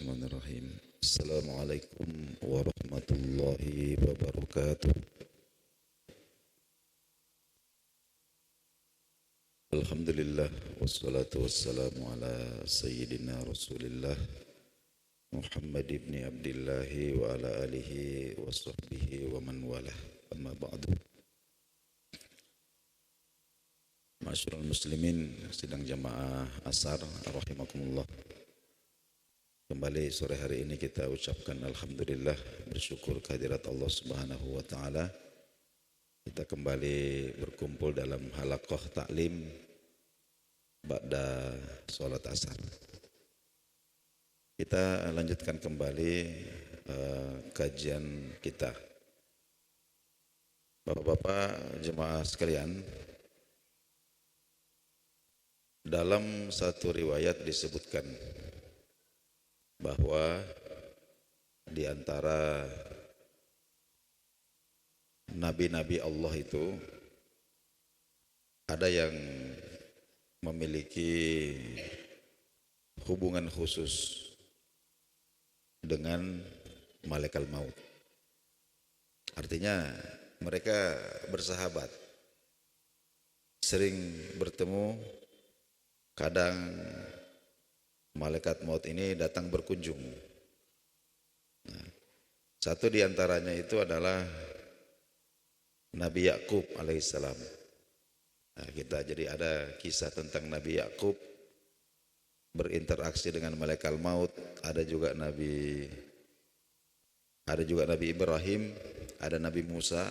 Bismillahirrahmanirrahim. Assalamualaikum warahmatullahi wabarakatuh. Alhamdulillah wassalatu wassalamu ala sayyidina Rasulillah Muhammad ibn Abdullah wa ala alihi wa sahbihi wa man walah. Amma ba'du. Ma'asyiral muslimin sidang jamaah asar rahimakumullah. Kembali sore hari ini kita ucapkan alhamdulillah, bersyukur kehadirat Allah Subhanahu wa taala. Kita kembali berkumpul dalam halaqah taklim ba'da salat asar. Kita lanjutkan kembali kajian kita. Bapak-bapak jemaah sekalian, dalam satu riwayat disebutkan bahwa di antara nabi-nabi Allah itu ada yang memiliki hubungan khusus dengan malaikat maut. Artinya mereka bersahabat, sering bertemu. Kadang malaikat maut ini datang berkunjung. Nah, satu di antaranya itu adalah Nabi Yakub alaihissalam. Nah, kita jadi ada kisah tentang Nabi Yakub berinteraksi dengan malaikat maut. Ada juga Nabi Ibrahim, ada Nabi Musa,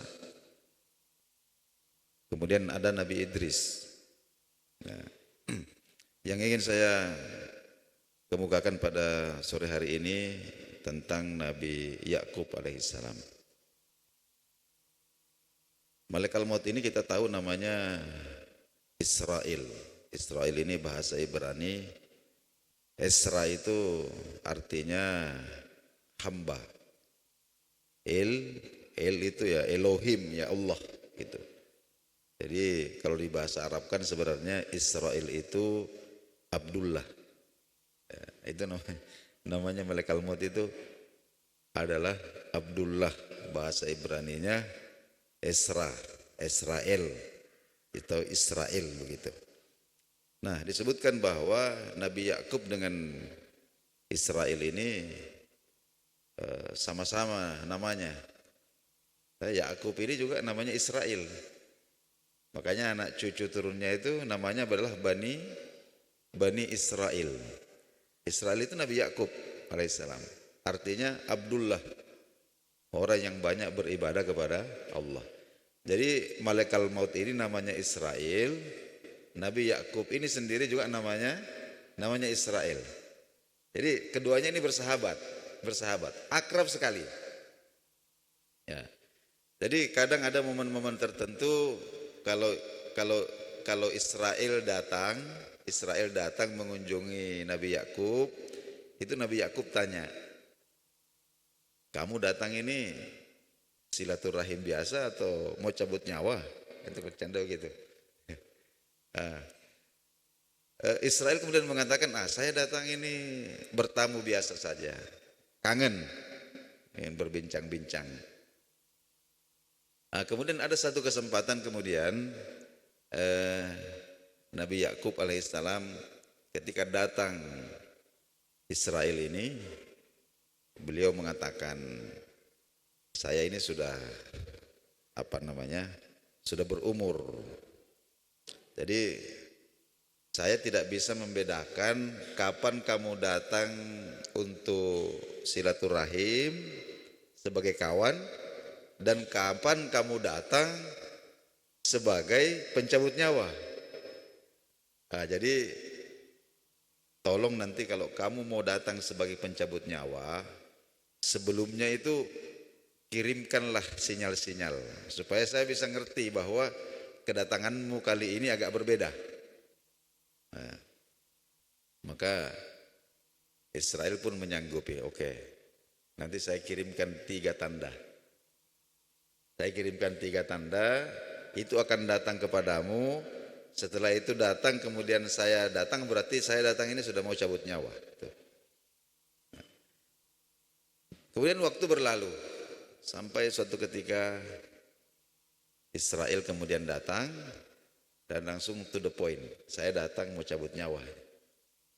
kemudian ada Nabi Idris. Nah, yang ingin saya kemukakan pada sore hari ini tentang Nabi Yakub alaihissalam. Malaikat maut ini kita tahu namanya Israel. Israel ini bahasa Ibrani. Isra itu artinya hamba. El itu ya Elohim, ya Allah gitu. Jadi kalau di bahasa Arab kan sebenarnya Israel itu Abdullah. Ya, itu namanya malaikat maut itu adalah Abdullah, bahasa Ibraninya Israel atau Israel begitu. Nah, disebutkan bahwa Nabi Yakub dengan Israel ini sama-sama namanya. Yakub ini juga namanya Israel. Makanya anak cucu turunnya itu namanya adalah Bani Israel. Israel itu Nabi Yakub alaihissalam. Artinya Abdullah, orang yang banyak beribadah kepada Allah. Jadi malaikat maut ini namanya Israel. Nabi Yakub ini sendiri juga namanya Israel. Jadi keduanya ini bersahabat, akrab sekali. Ya. Jadi kadang ada momen-momen tertentu kalau Israel datang mengunjungi Nabi Yakub, itu Nabi Yakub tanya, kamu datang ini silaturahim biasa atau mau cabut nyawa? Itu bercanda gitu. Israel kemudian mengatakan, saya datang ini bertamu biasa saja, kangen ingin berbincang-bincang. Kemudian ada satu kesempatan kemudian Nabi Yakub alaihissalam ketika datang Israel ini, beliau mengatakan, saya ini sudah sudah berumur. Jadi saya tidak bisa membedakan kapan kamu datang untuk silaturahim sebagai kawan dan kapan kamu datang sebagai pencabut nyawa. Jadi tolong nanti kalau kamu mau datang sebagai pencabut nyawa, sebelumnya itu kirimkanlah sinyal-sinyal supaya saya bisa ngerti bahwa kedatanganmu kali ini agak berbeda. Maka Israel pun menyanggupi, oke, nanti saya kirimkan 3 tanda. Saya kirimkan 3 tanda, itu akan datang kepadamu. Setelah itu datang, kemudian saya datang, berarti saya datang ini sudah mau cabut nyawa. Kemudian waktu berlalu sampai suatu ketika Israel kemudian datang dan langsung to the point. Saya datang mau cabut nyawa.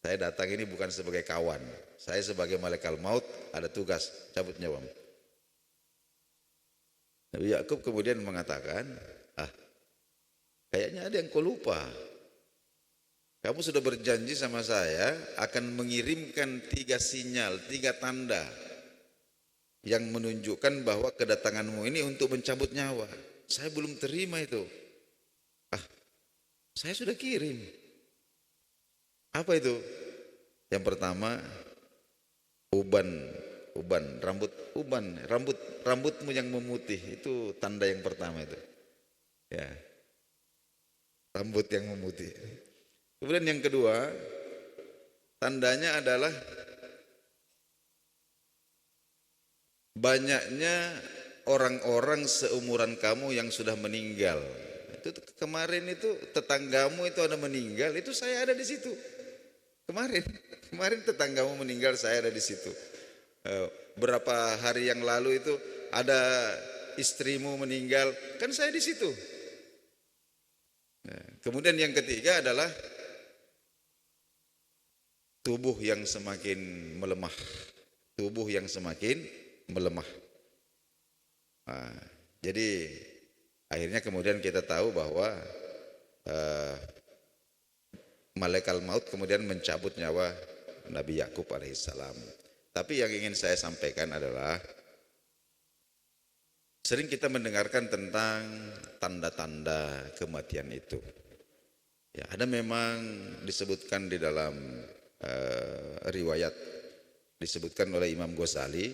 Saya datang ini bukan sebagai kawan. Saya sebagai malaikat maut ada tugas cabut nyawa. Nabi Yakub kemudian mengatakan, kayaknya ada yang kau lupa. Kamu sudah berjanji sama saya akan mengirimkan 3 sinyal, 3 tanda yang menunjukkan bahwa kedatanganmu ini untuk mencabut nyawa. Saya belum terima itu. Saya sudah kirim. Apa itu? Yang pertama, rambutmu yang memutih, itu tanda yang pertama itu. Ya. Rambut yang memutih. Kemudian yang kedua, tandanya adalah banyaknya orang-orang seumuran kamu yang sudah meninggal. Itu kemarin itu tetanggamu itu ada meninggal, itu saya ada di situ. Kemarin tetanggamu meninggal, saya ada di situ. Berapa hari yang lalu itu ada istrimu meninggal, kan saya di situ. Kemudian yang ketiga adalah tubuh yang semakin melemah. Tubuh yang semakin melemah. Jadi akhirnya kemudian kita tahu bahwa malaikat maut kemudian mencabut nyawa Nabi Yakub alaihissalam. Tapi yang ingin saya sampaikan adalah sering kita mendengarkan tentang tanda-tanda kematian itu. Ya, ada memang disebutkan di dalam riwayat disebutkan oleh Imam Ghazali.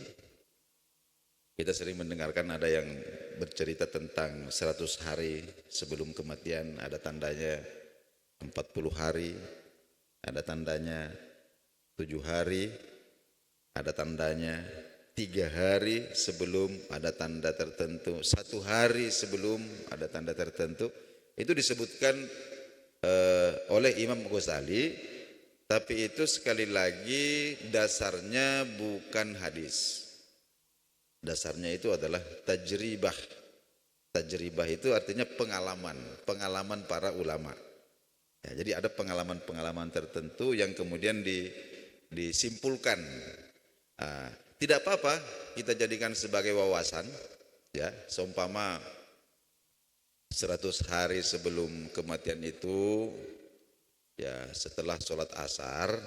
Kita sering mendengarkan ada yang bercerita tentang 100 hari sebelum kematian, ada tandanya 40 hari, ada tandanya 7 hari, ada tandanya 3 hari sebelum ada tanda tertentu, 1 hari sebelum ada tanda tertentu. Itu disebutkan oleh Imam Ghazali, tapi itu sekali lagi dasarnya bukan hadis. Dasarnya itu adalah tajribah. Tajribah itu artinya pengalaman para ulama. Ya, jadi ada pengalaman-pengalaman tertentu yang kemudian disimpulkan. Tidak apa-apa kita jadikan sebagai wawasan, ya, seumpama 100 hari sebelum kematian itu, ya setelah sholat asar,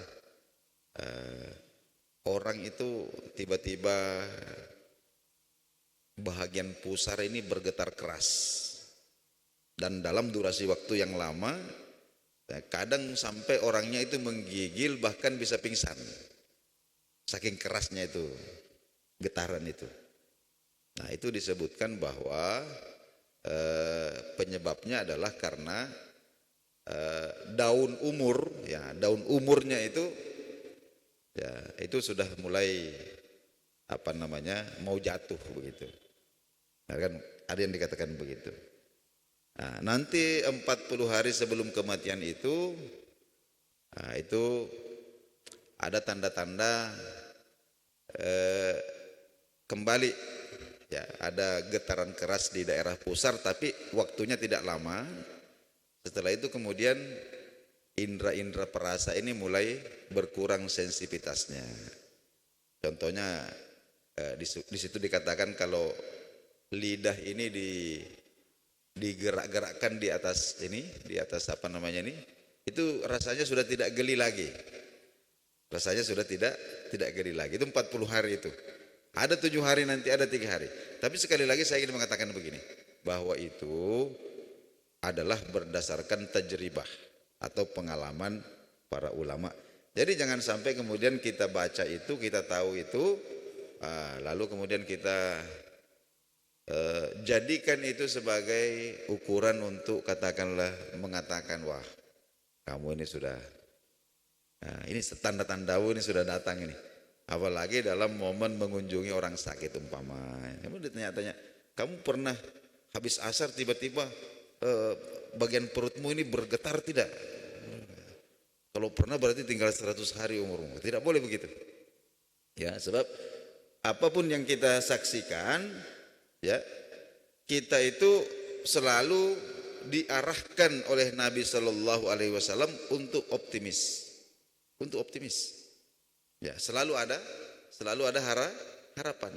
orang itu tiba-tiba bahagian pusar ini bergetar keras, dan dalam durasi waktu yang lama, kadang sampai orangnya itu menggigil bahkan bisa pingsan, saking kerasnya itu getaran itu. Nah, itu disebutkan bahwa penyebabnya adalah karena daun umurnya itu, ya itu sudah mulai mau jatuh begitu. Nah, kan ada yang dikatakan begitu. Nah, nanti 40 hari sebelum kematian itu, itu ada tanda-tanda kembali, ya ada getaran keras di daerah pusar, tapi waktunya tidak lama. Setelah itu kemudian indera-indera perasa ini mulai berkurang sensitivitasnya. Contohnya di situ dikatakan kalau lidah ini digerak-gerakkan di atas itu rasanya sudah tidak geli lagi. Rasanya sudah tidak geli lagi. Itu 40 hari itu. Ada 7 hari nanti, ada 3 hari. Tapi sekali lagi saya ingin mengatakan begini, bahwa itu adalah berdasarkan tajribah atau pengalaman para ulama. Jadi jangan sampai kemudian kita baca itu, kita tahu itu, lalu kemudian kita jadikan itu sebagai ukuran untuk mengatakan, wah kamu ini sudah, ini tanda-tandamu ini sudah datang ini. Apalagi dalam momen mengunjungi orang sakit umpama. Kamu ditanya-tanya, kamu pernah habis asar tiba-tiba bagian perutmu ini bergetar tidak? Kalau pernah berarti tinggal 100 hari umurmu. Tidak boleh begitu. Ya, sebab apapun yang kita saksikan, ya, kita itu selalu diarahkan oleh Nabi Shallallahu Alaihi Wasallam untuk optimis, untuk optimis. Ya, selalu ada harapan.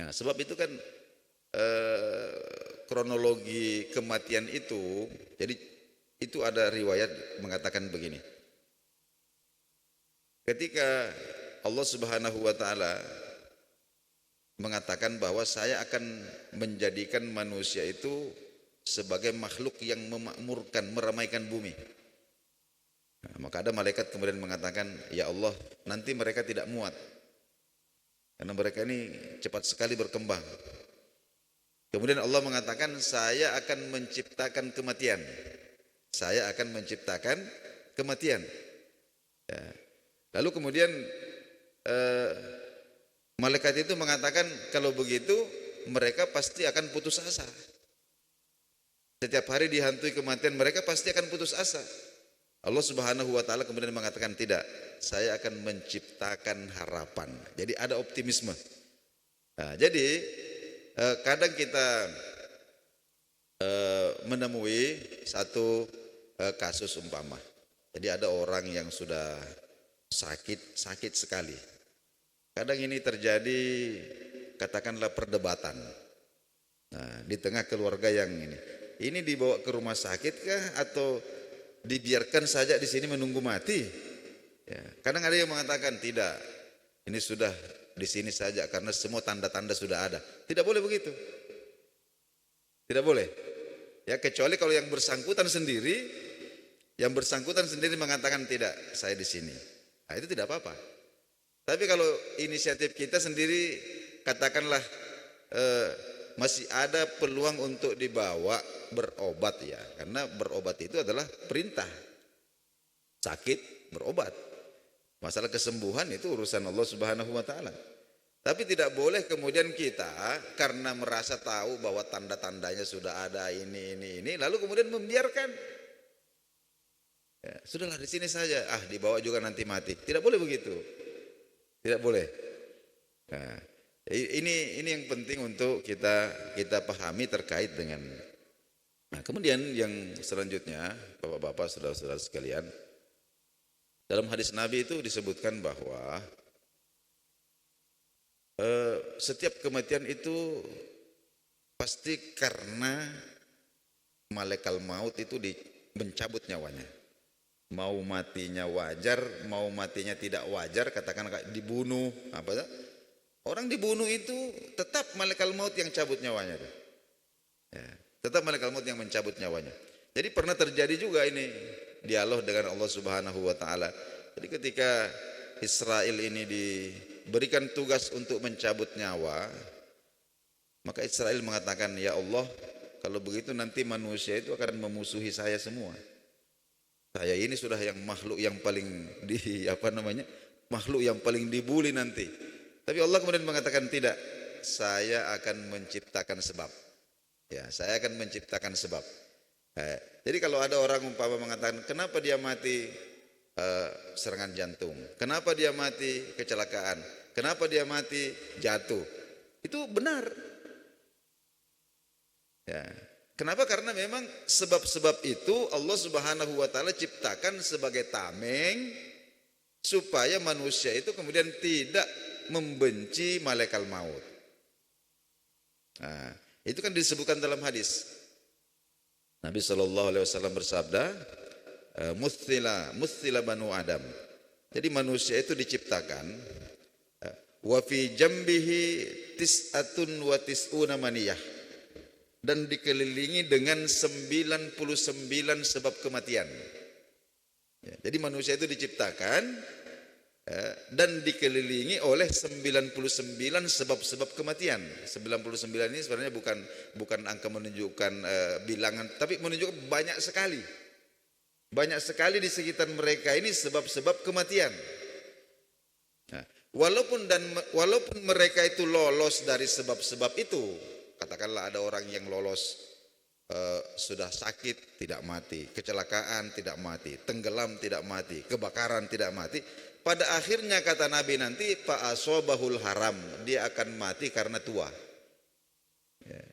Nah, sebab itu kan kronologi kematian itu, jadi itu ada riwayat mengatakan begini. Ketika Allah Subhanahu wa taala mengatakan bahwa saya akan menjadikan manusia itu sebagai makhluk yang memakmurkan, meramaikan bumi. Nah, maka ada malaikat kemudian mengatakan, ya Allah, nanti mereka tidak muat. Karena mereka ini cepat sekali berkembang. Kemudian Allah mengatakan, saya akan menciptakan kematian. Saya akan menciptakan kematian. Ya. Lalu kemudian malaikat itu mengatakan, kalau begitu mereka pasti akan putus asa. Setiap hari dihantui kematian, mereka pasti akan putus asa. Allah Subhanahu wa taala kemudian mengatakan, tidak, saya akan menciptakan harapan. Jadi ada optimisme. Nah, jadi kadang kita menemui satu kasus umpama. Jadi ada orang yang sudah sakit sekali. Kadang ini terjadi, katakanlah perdebatan. Nah, di tengah keluarga yang ini dibawa ke rumah sakit kah atau dibiarkan saja di sini menunggu mati? Ya, kadang ada yang mengatakan tidak, ini sudah di sini saja karena semua tanda-tanda sudah ada. Tidak boleh begitu. Tidak boleh. Ya, kecuali kalau yang bersangkutan sendiri mengatakan tidak, saya di sini. Nah, itu tidak apa-apa. Tapi kalau inisiatif kita sendiri, katakanlah masih ada peluang untuk dibawa berobat, ya, karena berobat itu adalah perintah. Sakit berobat, masalah kesembuhan itu urusan Allah Subhanahu wa taala. Tapi tidak boleh kemudian kita karena merasa tahu bahwa tanda-tandanya sudah ada ini lalu kemudian membiarkan. Ya, sudahlah di sini saja, dibawa juga nanti mati. Tidak boleh begitu. Tidak boleh. Nah, ini yang penting untuk kita pahami terkait dengan. Nah, kemudian yang selanjutnya, Bapak-bapak, saudara-saudara sekalian, dalam hadis Nabi itu disebutkan bahwa setiap kematian itu pasti karena malaikat maut itu mencabut nyawanya. Mau matinya wajar, mau matinya tidak wajar, katakan dibunuh, orang dibunuh itu tetap malaikat maut yang cabut nyawanya. Ya, tetap malaikat maut yang mencabut nyawanya. Jadi pernah terjadi juga ini dialog dengan Allah Subhanahu wa taala. Jadi ketika Israel ini diberikan tugas untuk mencabut nyawa, maka Israel mengatakan, ya Allah, kalau begitu nanti manusia itu akan memusuhi saya semua. Saya ini sudah yang makhluk yang paling makhluk yang paling dibuli nanti. Tapi Allah kemudian mengatakan, tidak, saya akan menciptakan sebab. Ya, saya akan menciptakan sebab. Jadi kalau ada orang umpama mengatakan, kenapa dia mati serangan jantung? Kenapa dia mati kecelakaan? Kenapa dia mati jatuh? Itu benar. Ya. Kenapa? Karena memang sebab-sebab itu Allah Subhanahu wa taala ciptakan sebagai tameng supaya manusia itu kemudian tidak membenci malaikat maut. Nah, itu kan disebutkan dalam hadis. Nabi sallallahu alaihi wasallam bersabda, muthila banu Adam. Jadi manusia itu diciptakan wa fi jambihi tis'atun wa tis'una maniyah, dan dikelilingi dengan 99 sebab kematian. Ya, jadi manusia itu diciptakan dan dikelilingi oleh 99 sebab-sebab kematian. 99 ini sebenarnya bukan angka menunjukkan bilangan, tapi menunjukkan banyak sekali. Banyak sekali di sekitar mereka ini sebab-sebab kematian. Nah, walaupun mereka itu lolos dari sebab-sebab itu, katakanlah ada orang yang lolos sudah sakit tidak mati, kecelakaan tidak mati, tenggelam tidak mati, kebakaran tidak mati. Pada akhirnya kata Nabi nanti fa asobahul haram, dia akan mati karena tua. Ya.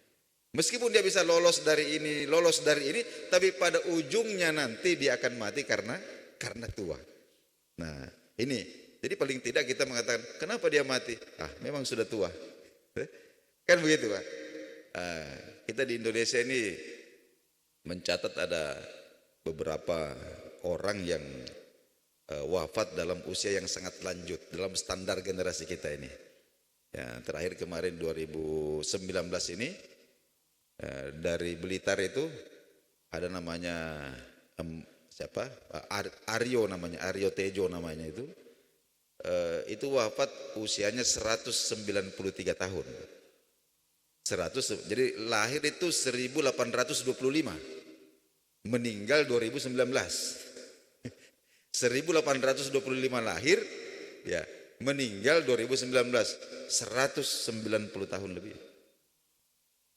Meskipun dia bisa lolos dari ini, tapi pada ujungnya nanti dia akan mati karena tua. Nah, ini jadi paling tidak kita mengatakan kenapa dia mati? Memang sudah tua. Kan begitu, Pak. Kita di Indonesia ini mencatat ada beberapa orang yang wafat dalam usia yang sangat lanjut dalam standar generasi kita ini. Ya, terakhir kemarin 2019 ini dari Blitar itu ada namanya siapa? Aryo namanya, Aryo Tejo namanya itu wafat usianya 193 tahun. 100, jadi lahir itu 1825, meninggal 2019. 1825 lahir, ya, meninggal 2019, 190 tahun lebih.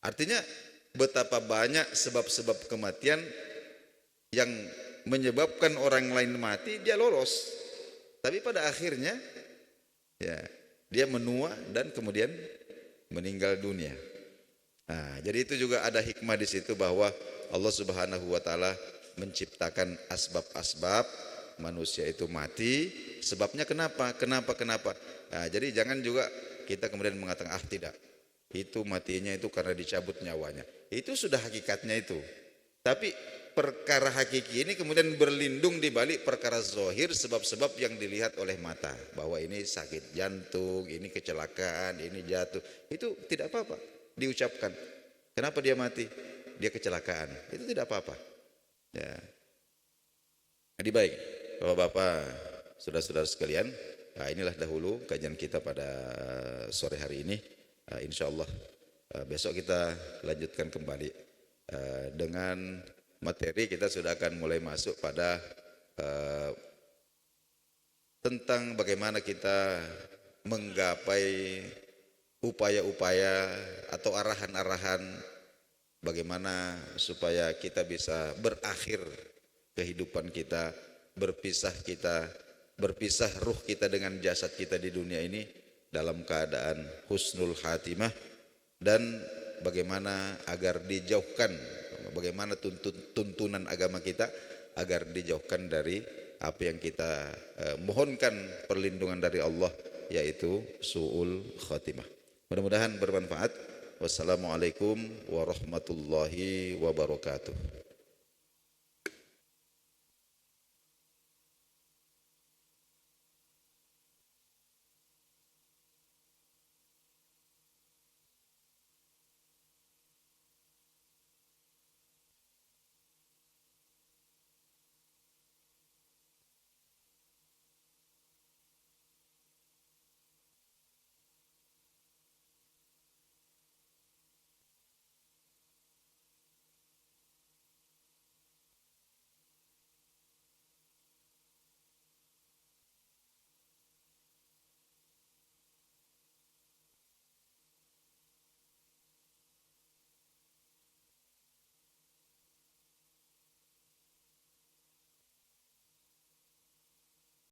Artinya betapa banyak sebab-sebab kematian yang menyebabkan orang lain mati, dia lolos. Tapi pada akhirnya, ya, dia menua dan kemudian meninggal dunia. Nah, jadi itu juga ada hikmah di situ bahwa Allah Subhanahu wa taala menciptakan asbab-asbab manusia itu mati. Sebabnya kenapa? Nah, jadi jangan juga kita kemudian mengatakan tidak. Itu matinya itu karena dicabut nyawanya. Itu sudah hakikatnya itu. Tapi perkara hakiki ini kemudian berlindung di balik perkara zahir, sebab-sebab yang dilihat oleh mata, bahwa ini sakit jantung, ini kecelakaan, ini jatuh. Itu tidak apa-apa diucapkan. Kenapa dia mati? Dia kecelakaan. Itu tidak apa-apa. Ya. Jadi baik, Bapak-bapak, saudara-saudara sekalian, inilah dahulu kajian kita pada sore hari ini. Insyaallah besok kita lanjutkan kembali dengan materi. Kita sudah akan mulai masuk pada tentang bagaimana kita menggapai upaya-upaya atau arahan-arahan bagaimana supaya kita bisa berakhir kehidupan kita, berpisah ruh kita dengan jasad kita di dunia ini dalam keadaan husnul khatimah, dan bagaimana agar dijauhkan, bagaimana tuntunan agama kita agar dijauhkan dari apa yang kita mohonkan perlindungan dari Allah, yaitu su'ul khatimah. Mudah-mudahan bermanfaat. Wassalamualaikum warahmatullahi wabarakatuh.